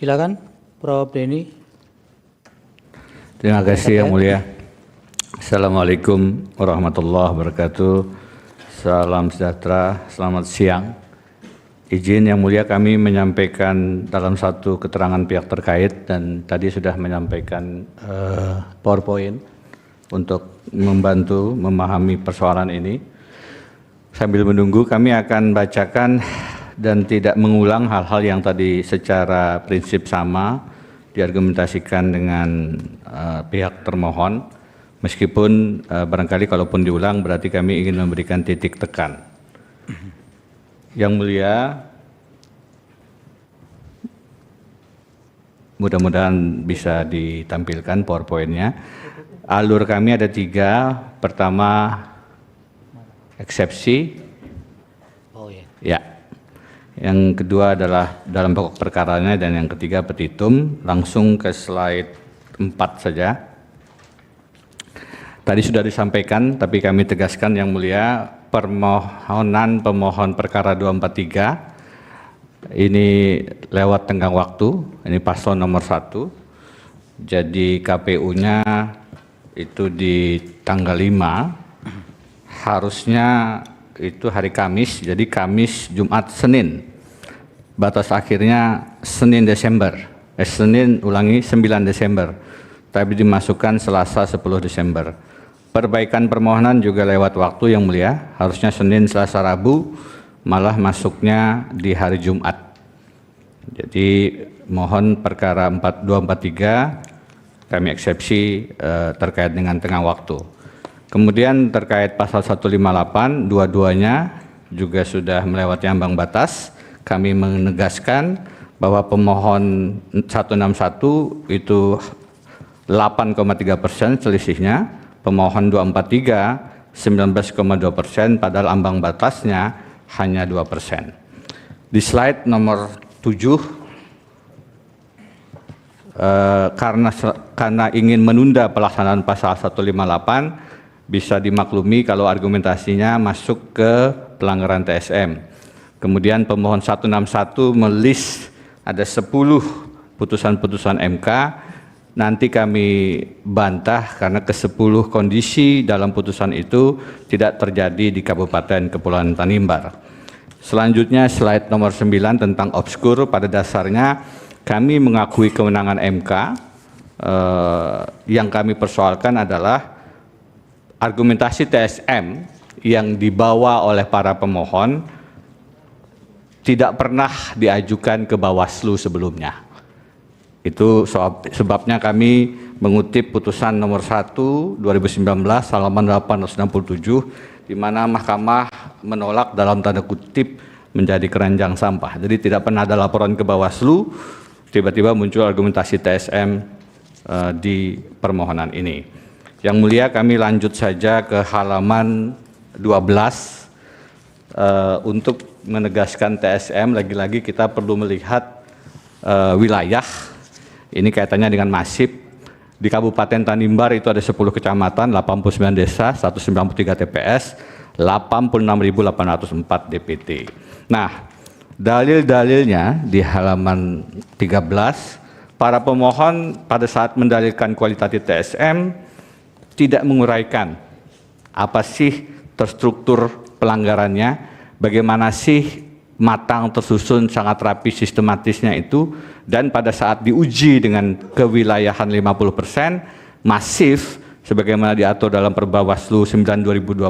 Silakan, Prof. Denny. Terima kasih Yang Mulia. Assalamualaikum warahmatullahi wabarakatuh. Salam sejahtera, selamat siang. Izin Yang Mulia kami menyampaikan dalam satu keterangan pihak terkait dan tadi sudah menyampaikan PowerPoint untuk membantu memahami persoalan ini. Sambil menunggu kami akan bacakan dan tidak mengulang hal-hal yang tadi secara prinsip sama diargumentasikan dengan pihak termohon. Meskipun barangkali kalaupun diulang berarti kami ingin memberikan titik tekan. Yang Mulia, mudah-mudahan bisa ditampilkan PowerPoint-nya. Alur kami ada 3. Pertama, eksepsi. Ya. Yang kedua adalah dalam pokok perkaranya dan yang ketiga petitum. Langsung ke slide 4 saja. Tadi sudah disampaikan, tapi kami tegaskan Yang Mulia, permohonan pemohon perkara 243 ini lewat tenggang waktu, ini paslon nomor 1. Jadi KPU-nya itu di tanggal 5, harusnya itu hari Kamis, jadi Kamis, Jumat, Senin. Batas akhirnya Senin 9 Desember, tapi dimasukkan Selasa 10 Desember. Perbaikan permohonan juga lewat waktu Yang Mulia, harusnya Senin, Selasa, Rabu, malah masuknya di hari Jumat. Jadi mohon perkara 243 kami eksepsi terkait dengan tengah waktu. Kemudian terkait pasal 158, dua-duanya juga sudah melewati ambang batas. Kami menegaskan bahwa pemohon 161 itu 8,3% selisihnya, pemohon 243 19,2%, padahal ambang batasnya hanya 2%. Di slide nomor 7, karena ingin menunda pelaksanaan pasal 158, bisa dimaklumi kalau argumentasinya masuk ke pelanggaran TSM. Kemudian pemohon 161 melis ada 10 putusan-putusan MK. Nanti kami bantah karena ke-10 kondisi dalam putusan itu tidak terjadi di Kabupaten Kepulauan Tanimbar. Selanjutnya slide nomor 9 tentang obskur. Pada dasarnya kami mengakui kewenangan MK. Yang kami persoalkan adalah argumentasi TSM yang dibawa oleh para pemohon tidak pernah diajukan ke Bawaslu sebelumnya. Itu sebabnya kami mengutip putusan nomor 1 2019 halaman 867 di mana Mahkamah menolak dalam tanda kutip menjadi keranjang sampah. Jadi tidak pernah ada laporan ke Bawaslu, tiba-tiba muncul argumentasi TSM di permohonan ini. Yang Mulia, kami lanjut saja ke halaman 12 untuk menegaskan TSM. Lagi-lagi kita perlu melihat wilayah. Ini kaitannya dengan masif. Di Kabupaten Tanimbar itu ada 10 kecamatan, 89 desa, 193 TPS, 86.804 DPT. Nah, dalil-dalilnya di halaman 13, para pemohon pada saat mendalilkan kualitatif TSM tidak menguraikan apa sih terstruktur pelanggarannya, bagaimana sih matang, tersusun, sangat rapi, sistematisnya itu, dan pada saat diuji dengan kewilayahan 50%, masif, sebagaimana diatur dalam Perbawaslu 9/2020,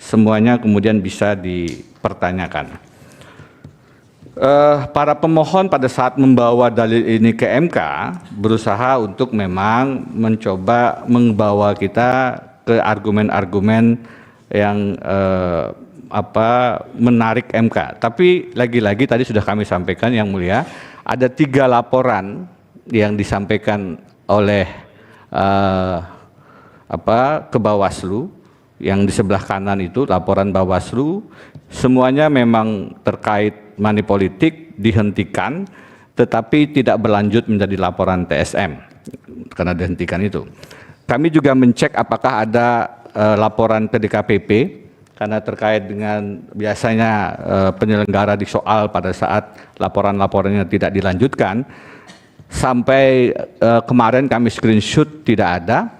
semuanya kemudian bisa dipertanyakan. Para pemohon pada saat membawa dalil ini ke MK, berusaha untuk memang mencoba membawa kita ke argumen-argumen yang menarik MK. Tapi lagi-lagi tadi sudah kami sampaikan Yang Mulia, ada 3 laporan yang disampaikan oleh ke Bawaslu, yang di sebelah kanan itu laporan Bawaslu, semuanya memang terkait money politik, dihentikan, tetapi tidak berlanjut menjadi laporan TSM karena dihentikan itu. Kami juga mencek apakah ada laporan ke DKPP, karena terkait dengan biasanya penyelenggara disoal pada saat laporan-laporannya tidak dilanjutkan. Sampai kemarin kami screenshot tidak ada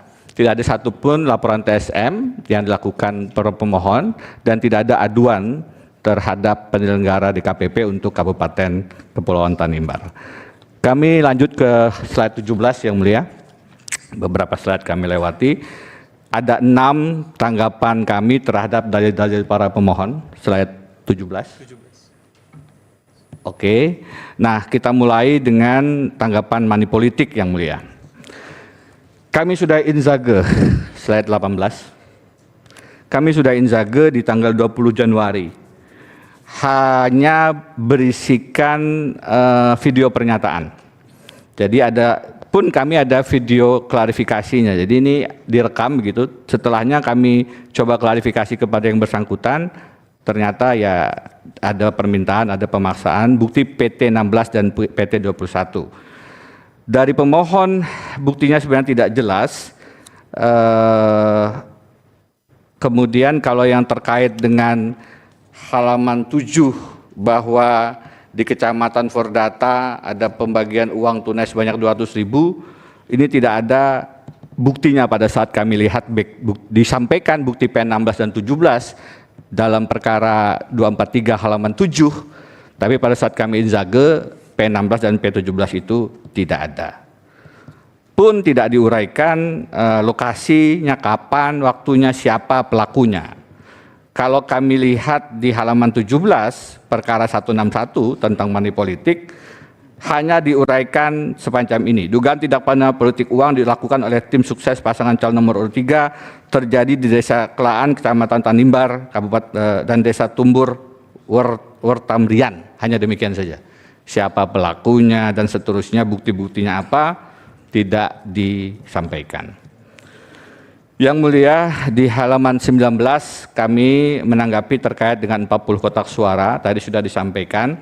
satupun laporan TSM yang dilakukan para pemohon dan tidak ada aduan terhadap penyelenggara DKPP untuk Kabupaten Kepulauan Tanimbar. Kami lanjut ke slide 17 yang mulia. Beberapa slide kami lewati. Ada 6 tanggapan kami terhadap dalil-dalil para pemohon. Slide 17. Oke, nah kita mulai dengan tanggapan money politik yang mulia. Kami sudah inzage, slide 18. Kami sudah inzage di tanggal 20 Januari. Hanya berisikan video pernyataan. Jadi kami ada video klarifikasinya. Jadi ini direkam gitu. Setelahnya kami coba klarifikasi kepada yang bersangkutan. Ternyata ya ada permintaan, ada pemaksaan, bukti PT 16 dan PT 21. Dari pemohon buktinya sebenarnya tidak jelas. Kemudian kalau yang terkait dengan halaman 7 bahwa di Kecamatan Fordata ada pembagian uang tunai sebanyak 200.000, ini tidak ada buktinya pada saat kami lihat disampaikan bukti P16 dan 17 dalam perkara 243 halaman 7, tapi pada saat kami inzage P16 dan P17 itu tidak ada. Pun tidak diuraikan lokasinya, kapan, waktunya, siapa pelakunya. Kalau kami lihat di halaman 17 perkara 161 tentang money politik, hanya diuraikan semacam ini. Dugaan tindak pidana politik uang dilakukan oleh tim sukses pasangan calon nomor urut 3 terjadi di Desa Kelaan, Kecamatan Tanimbar, Kabupaten dan Desa Tumbur, Wertamrian. Hanya demikian saja. Siapa pelakunya dan seterusnya, bukti-buktinya apa, tidak disampaikan. Yang mulia, di halaman 19 kami menanggapi terkait dengan 40 kotak suara, tadi sudah disampaikan.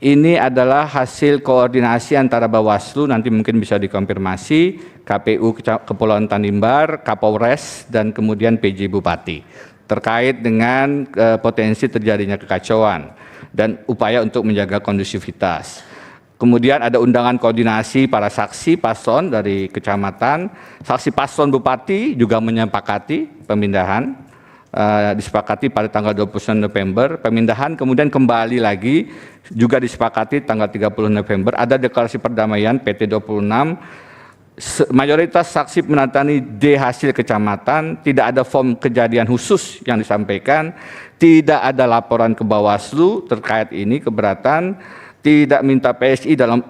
Ini adalah hasil koordinasi antara Bawaslu, nanti mungkin bisa dikonfirmasi, KPU Kepulauan Tanimbar, Kapolres, dan kemudian PJ Bupati. Terkait dengan potensi terjadinya kekacauan dan upaya untuk menjaga kondusivitas. Kemudian ada undangan koordinasi para saksi paslon dari kecamatan, saksi paslon Bupati juga menyepakati pemindahan, disepakati pada tanggal 29 November, pemindahan kemudian kembali lagi juga disepakati tanggal 30 November, ada deklarasi perdamaian PT 26, mayoritas saksi menandatangani D hasil kecamatan, tidak ada form kejadian khusus yang disampaikan, tidak ada laporan ke Bawaslu terkait ini keberatan, tidak minta PSI dalam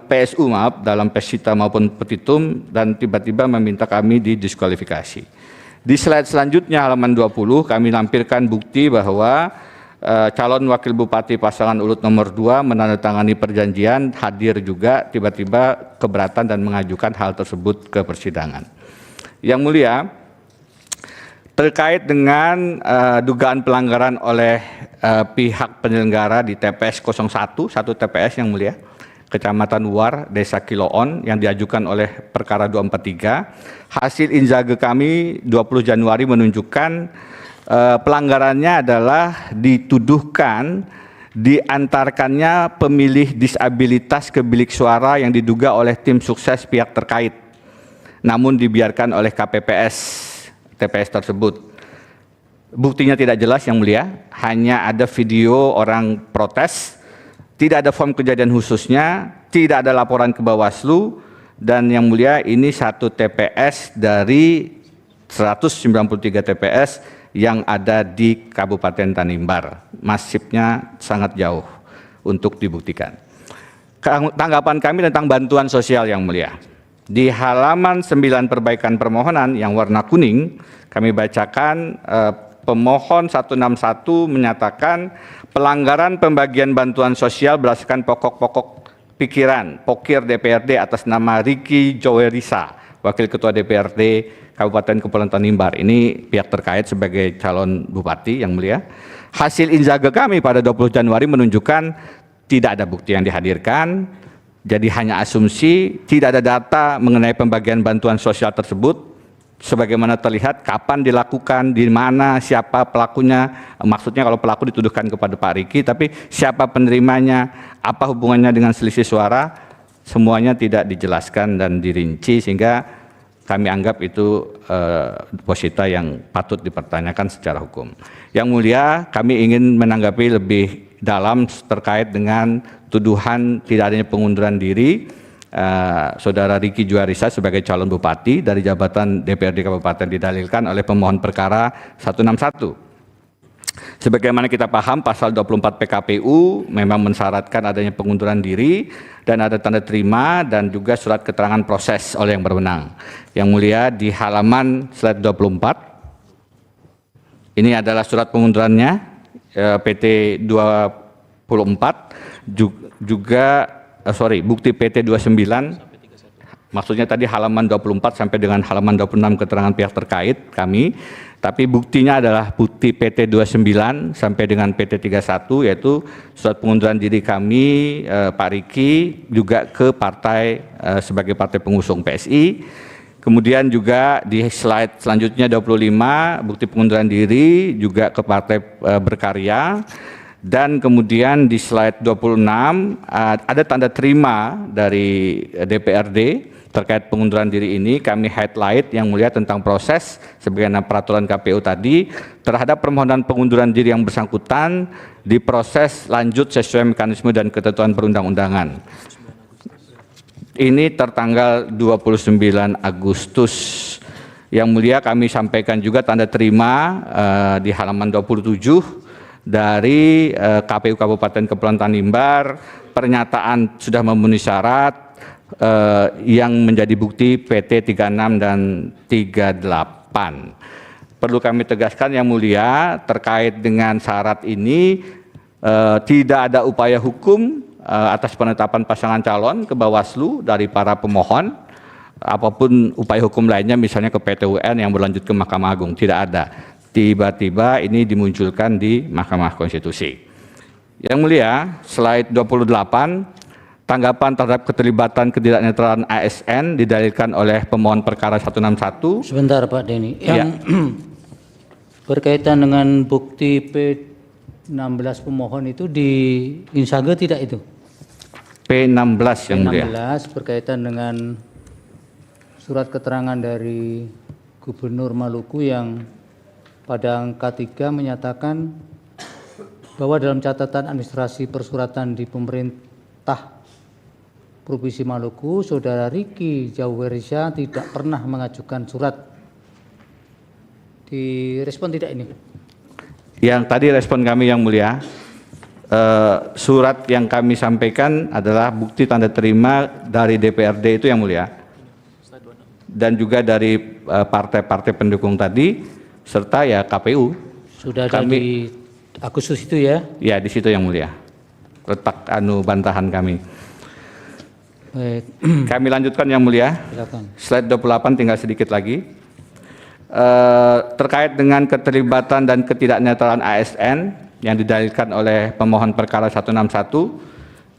dalam pesita maupun petitum, dan tiba-tiba meminta kami didiskualifikasi. Di slide selanjutnya halaman 20 kami lampirkan bukti bahwa calon wakil bupati pasangan urut nomor 2 menandatangani perjanjian, hadir juga, tiba-tiba keberatan dan mengajukan hal tersebut ke persidangan. Yang mulia, terkait dengan dugaan pelanggaran oleh pihak penyelenggara di TPS 01, satu TPS yang mulia, Kecamatan War, Desa Kiloon, yang diajukan oleh perkara 243. Hasil inzage kami 20 Januari menunjukkan pelanggarannya adalah dituduhkan diantarkannya pemilih disabilitas ke bilik suara yang diduga oleh tim sukses pihak terkait, namun dibiarkan oleh KPPS TPS tersebut. Buktinya tidak jelas yang mulia, hanya ada video orang protes, tidak ada form kejadian khususnya, tidak ada laporan ke Bawaslu, dan yang mulia ini satu TPS dari 193 TPS yang ada di Kabupaten Tanimbar. Masifnya sangat jauh untuk dibuktikan. Tanggapan kami tentang bantuan sosial yang mulia. Di halaman 9 perbaikan permohonan yang warna kuning, kami bacakan pemohon 161 menyatakan pelanggaran pembagian bantuan sosial berdasarkan pokok-pokok pikiran Pokir DPRD atas nama Riki Jowerisa, Wakil Ketua DPRD Kabupaten Kepulauan Tanimbar. Ini pihak terkait sebagai calon bupati yang mulia. Hasil inzage kami pada 20 Januari menunjukkan tidak ada bukti yang dihadirkan, jadi hanya asumsi, tidak ada data mengenai pembagian bantuan sosial tersebut, sebagaimana terlihat kapan dilakukan, di mana, siapa pelakunya. Maksudnya kalau pelaku dituduhkan kepada Pak Riki, tapi siapa penerimanya, apa hubungannya dengan selisih suara, semuanya tidak dijelaskan dan dirinci sehingga kami anggap itu deposita yang patut dipertanyakan secara hukum. Yang mulia, kami ingin menanggapi lebih dalam terkait dengan tuduhan tidak adanya pengunduran diri Saudara Riki Juarisa sebagai calon bupati dari jabatan DPRD Kabupaten didalilkan oleh pemohon perkara 161. Sebagaimana kita paham, pasal 24 PKPU memang mensyaratkan adanya pengunduran diri dan ada tanda terima dan juga surat keterangan proses oleh yang berwenang. Yang mulia, di halaman slide 24, ini adalah surat pengundurannya, PT 24, bukti PT 29, maksudnya tadi halaman 24 sampai dengan halaman 26 keterangan pihak terkait kami, tapi buktinya adalah bukti PT 29 sampai dengan PT 31, yaitu surat pengunduran diri kami Pak Riki juga ke partai sebagai partai pengusung PSI. Kemudian juga di slide selanjutnya 25 bukti pengunduran diri juga ke partai berkarya. Dan kemudian di slide 26 ada tanda terima dari DPRD terkait pengunduran diri ini. Kami highlight yang mulia tentang proses sebagaimana peraturan KPU tadi terhadap permohonan pengunduran diri yang bersangkutan diproses lanjut sesuai mekanisme dan ketentuan perundang-undangan. Ini tertanggal 29 Agustus. Yang mulia, kami sampaikan juga tanda terima di halaman 27 dari KPU Kabupaten Kepulauan Tanimbar, pernyataan sudah memenuhi syarat yang menjadi bukti PT 36 dan 38. Perlu kami tegaskan yang mulia, terkait dengan syarat ini tidak ada upaya hukum atas penetapan pasangan calon ke Bawaslu dari para pemohon, apapun upaya hukum lainnya misalnya ke PT UN yang berlanjut ke Mahkamah Agung, tidak ada. Tiba-tiba ini dimunculkan di Mahkamah Konstitusi. Yang mulia, slide 28, tanggapan terhadap keterlibatan ketidaknetralan ASN didalilkan oleh pemohon perkara 161. Sebentar Pak Denny, yang berkaitan dengan bukti P16 pemohon itu di Insage tidak itu? P16 yang mulia. P16 berkaitan dengan surat keterangan dari Gubernur Maluku yang pada angka 3 menyatakan bahwa dalam catatan administrasi persuratan di pemerintah Provinsi Maluku, Saudara Riki Juarisa tidak pernah mengajukan surat. Direspon tidak ini? Yang tadi respon kami yang mulia, surat yang kami sampaikan adalah bukti tanda terima dari DPRD itu yang mulia, dan juga dari partai-partai pendukung tadi, serta ya KPU. Sudah ada di Agustus itu ya? Ya, di situ yang mulia, letak bantahan kami. Baik. Kami lanjutkan yang mulia. Silakan. Slide 28 tinggal sedikit lagi. Terkait dengan keterlibatan dan ketidaknetralan ASN yang didalilkan oleh pemohon perkara 161,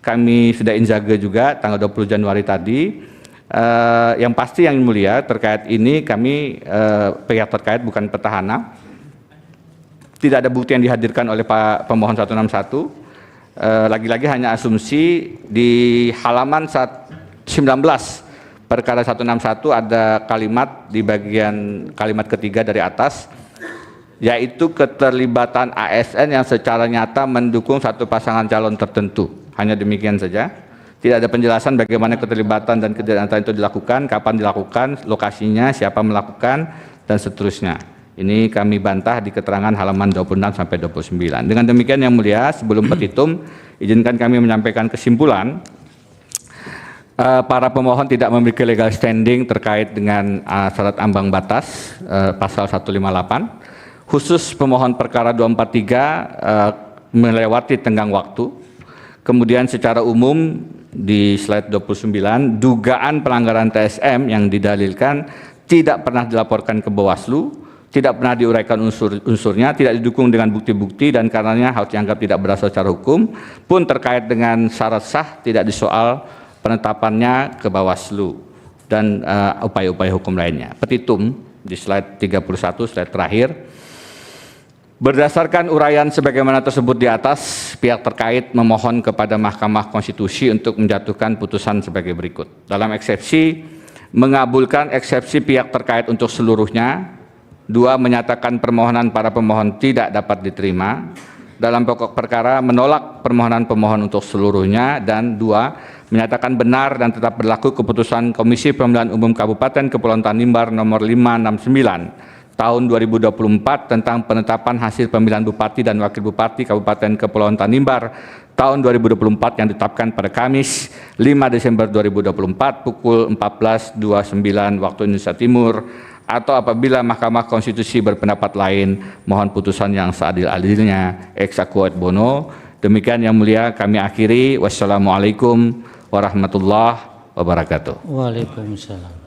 kami sudah injage juga tanggal 20 Januari tadi. Yang pasti yang mulia terkait ini kami pihak terkait bukan petahana. Tidak ada bukti yang dihadirkan oleh Pak pemohon 161. Lagi-lagi hanya asumsi. Di halaman 19 perkara 161 ada kalimat di bagian kalimat ketiga dari atas, yaitu keterlibatan ASN yang secara nyata mendukung satu pasangan calon tertentu. Hanya demikian saja. Tidak ada penjelasan bagaimana keterlibatan dan ketidaknetralan itu dilakukan, kapan dilakukan, lokasinya, siapa melakukan, dan seterusnya. Ini kami bantah di keterangan halaman 26 sampai 29. Dengan demikian yang mulia, sebelum petitum, izinkan kami menyampaikan kesimpulan. Para pemohon tidak memiliki legal standing terkait dengan syarat ambang batas pasal 158. Khusus pemohon perkara 243 melewati tenggang waktu. Kemudian secara umum di slide 29, dugaan pelanggaran TSM yang didalilkan tidak pernah dilaporkan ke Bawaslu, tidak pernah diuraikan unsur-unsurnya, tidak didukung dengan bukti-bukti, dan karenanya harus dianggap tidak berdasar secara hukum, pun terkait dengan syarat sah tidak disoal penetapannya ke Bawaslu dan upaya-upaya hukum lainnya. Petitum di slide 31, slide terakhir, Berdasarkan uraian sebagaimana tersebut di atas, pihak terkait memohon kepada Mahkamah Konstitusi untuk menjatuhkan putusan sebagai berikut. Dalam eksepsi, mengabulkan eksepsi pihak terkait untuk seluruhnya. 2. Menyatakan permohonan para pemohon tidak dapat diterima. Dalam pokok perkara, menolak permohonan pemohon untuk seluruhnya. Dan 2. Menyatakan benar dan tetap berlaku keputusan Komisi Pemilihan Umum Kabupaten Kepulauan Tanimbar nomor 569 tahun 2024 tentang penetapan hasil pemilihan Bupati dan Wakil Bupati Kabupaten Kepulauan Tanimbar tahun 2024 yang ditetapkan pada Kamis 5 Desember 2024 pukul 14.29 waktu Indonesia Timur, atau apabila Mahkamah Konstitusi berpendapat lain, mohon putusan yang seadil-adilnya ex aequo et bono. Demikian yang mulia kami akhiri. Wassalamualaikum warahmatullahi wabarakatuh. Waalaikumsalam.